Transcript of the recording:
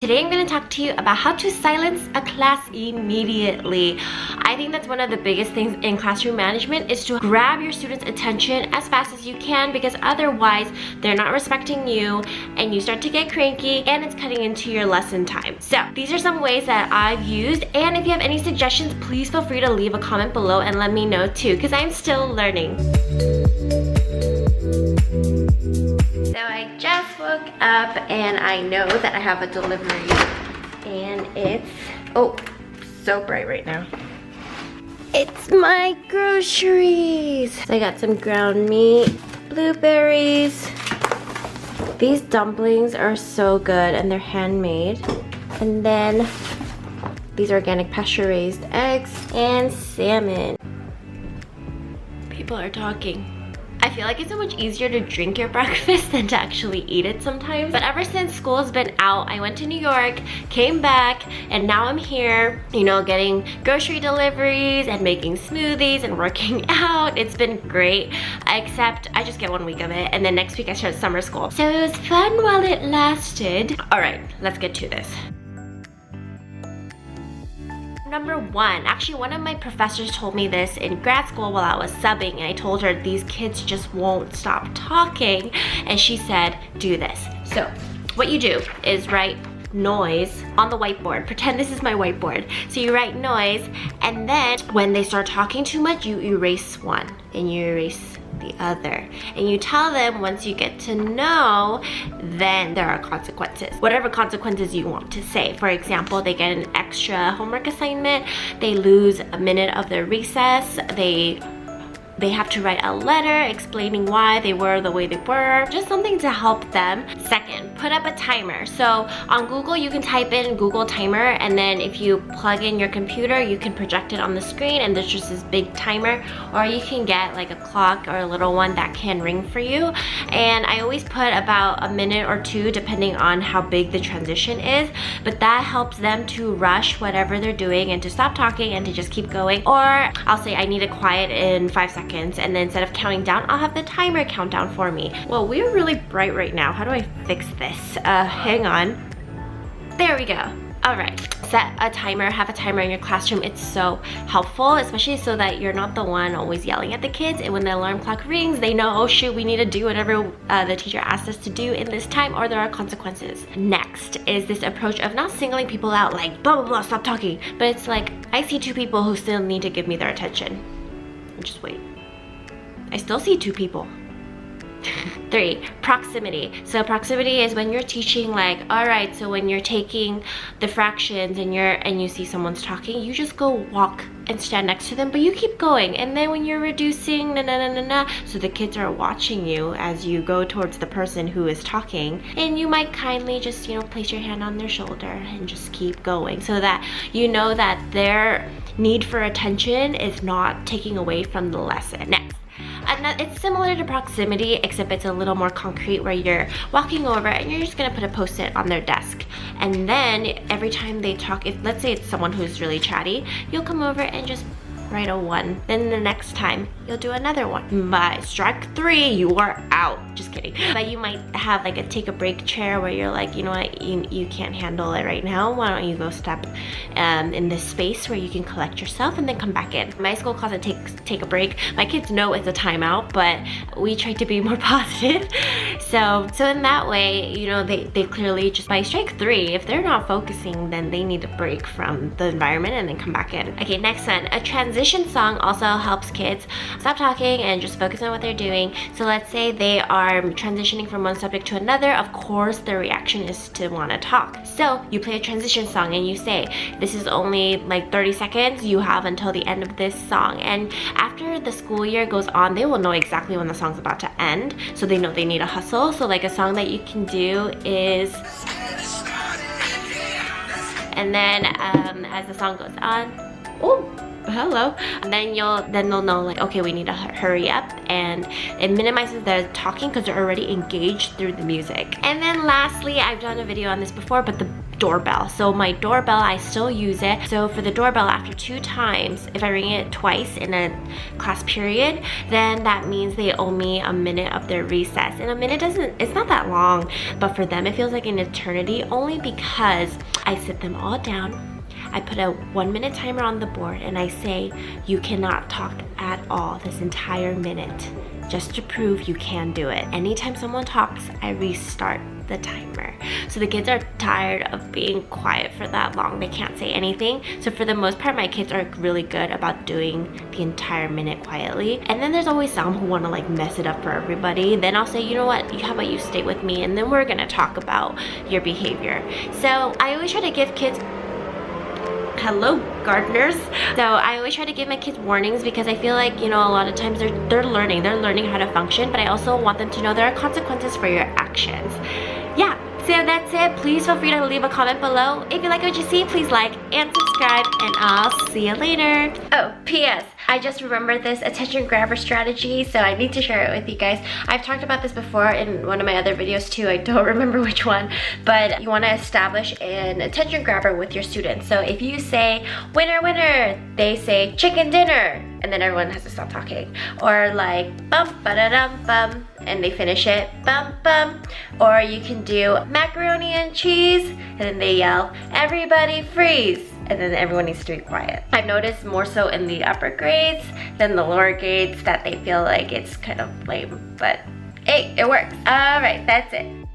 Today I'm going to talk to you about how to silence a class immediately. I think that's one of the biggest things in classroom management is to grab your students' attention as fast as you can, because otherwise they're not respecting you and you start to get cranky and it's cutting into your lesson time. So these are some ways that I've used, and if you have any suggestions, please feel free to leave a comment below and let me know too, because I'm still learning. So I just woke up and I know that I have a delivery, and it's, oh, so bright right now. It's my groceries. So I got some ground meat, blueberries. These dumplings are so good and they're handmade. And then these organic pasture-raised eggs and salmon. People are talking. I feel like it's so much easier to drink your breakfast than to actually eat it sometimes. But ever since school has been out, I went to New York, came back, and now I'm here, you know, getting grocery deliveries and making smoothies and working out. It's been great, except I just get 1 week of it, and then next week I start summer school. So it was fun while it lasted. All right, let's get to this. Number one, actually one of my professors told me this in grad school while I was subbing, and I told her these kids just won't stop talking, and she said, do this. So what you do is write noise on the whiteboard. Pretend this is my whiteboard. So you write noise, and then when they start talking too much, you erase one and you erase the other, and you tell them once you get to know, then there are consequences, whatever consequences you want to say. For example, they get an extra homework assignment, they lose a minute of their recess, they have to write a letter explaining why they were the way they were, just something to help them. Second, put up a timer. So on Google, you can type in Google timer, and then if you plug in your computer, you can project it on the screen and there's just this big timer, or you can get like a clock or a little one that can ring for you. And I always put about a minute or two depending on how big the transition is, but that helps them to rush whatever they're doing and to stop talking and to just keep going. Or I'll say I need a quiet in 5 seconds. And then instead of counting down, I'll have the timer count down for me. Well, we're really bright right now. How do I fix this? Hang on. There we go. All right, set a timer, have a timer in your classroom. It's so helpful, especially so that you're not the one always yelling at the kids, and when the alarm clock rings, they know, oh shoot, we need to do whatever the teacher asked us to do in this time, or there are consequences. Next is this approach of not singling people out like blah blah blah, stop talking, but it's like, I see 2 people who still need to give me their attention. Just wait. I still see 2 people. 3, proximity. So proximity is when you're teaching, like, all right, so when you're taking the fractions and you see someone's talking, you just go walk and stand next to them, but you keep going. And then when you're reducing, so the kids are watching you as you go towards the person who is talking, and you might kindly just, you know, place your hand on their shoulder and just keep going, so that you know that their need for attention is not taking away from the lesson. Next. It's similar to proximity, except it's a little more concrete, where you're walking over and you're just gonna put a post-it on their desk, and then every time they talk, if let's say it's someone who's really chatty, you'll come over and just write a 1. Then the next time you'll do another 1. By strike 3, you are out. Just kidding. But you might have like a take a break chair where you're like, you know what, you can't handle it right now. Why don't you go step in this space where you can collect yourself and then come back in. My school calls it take a break. My kids know it's a timeout, but we try to be more positive. So in that way, you know, they clearly just by strike 3, if they're not focusing, then they need a break from the environment and then come back in. Okay, next one, a transition song also helps kids stop talking and just focus on what they're doing. So let's say they are transitioning from one subject to another. Of course, their reaction is to want to talk. So you play a transition song and you say, this is only like 30 seconds. You have until the end of this song. And after the school year goes on, they will know exactly when the song's about to end. So they know they need a hustle. So like a song that you can do is, and then as the song goes on, oh, hello, and then they'll know, like, okay, we need to hurry up, and it minimizes their talking because they're already engaged through the music. And then lastly, I've done a video on this before, but doorbell. So my doorbell, I still use it. So for the doorbell, after 2 times, if I ring it twice in a class period, then that means they owe me a minute of their recess. And a minute it's not that long, but for them it feels like an eternity, only because I sit them all down. I put a 1-minute timer on the board and I say, you cannot talk at all this entire minute, just to prove you can do it. Anytime someone talks, I restart the timer. So the kids are tired of being quiet for that long. They can't say anything. So for the most part, my kids are really good about doing the entire minute quietly. And then there's always some who want to like mess it up for everybody. Then I'll say, you know what, how about you stay with me and then we're gonna talk about your behavior. So I always try to give kids, hello gardeners. So I always try to give my kids warnings because I feel like, you know, a lot of times they're learning how to function, but I also want them to know there are consequences for your actions. Yeah, so that's it. Please feel free to leave a comment below. If you like what you see, please like and subscribe, and I'll see you later. Oh, P.S. I just remembered this attention grabber strategy, so I need to share it with you guys. I've talked about this before in one of my other videos too. I don't remember which one, but you want to establish an attention grabber with your students. So if you say, winner, winner, they say chicken dinner, and then everyone has to stop talking. Or like, bum, ba-da-dum, bum, and they finish it, bum, bum. Or you can do macaroni and cheese, and then they yell, everybody freeze. And then everyone needs to be quiet. I've noticed more so in the upper grades than the lower grades that they feel like it's kind of lame, but hey, it works. All right, that's it.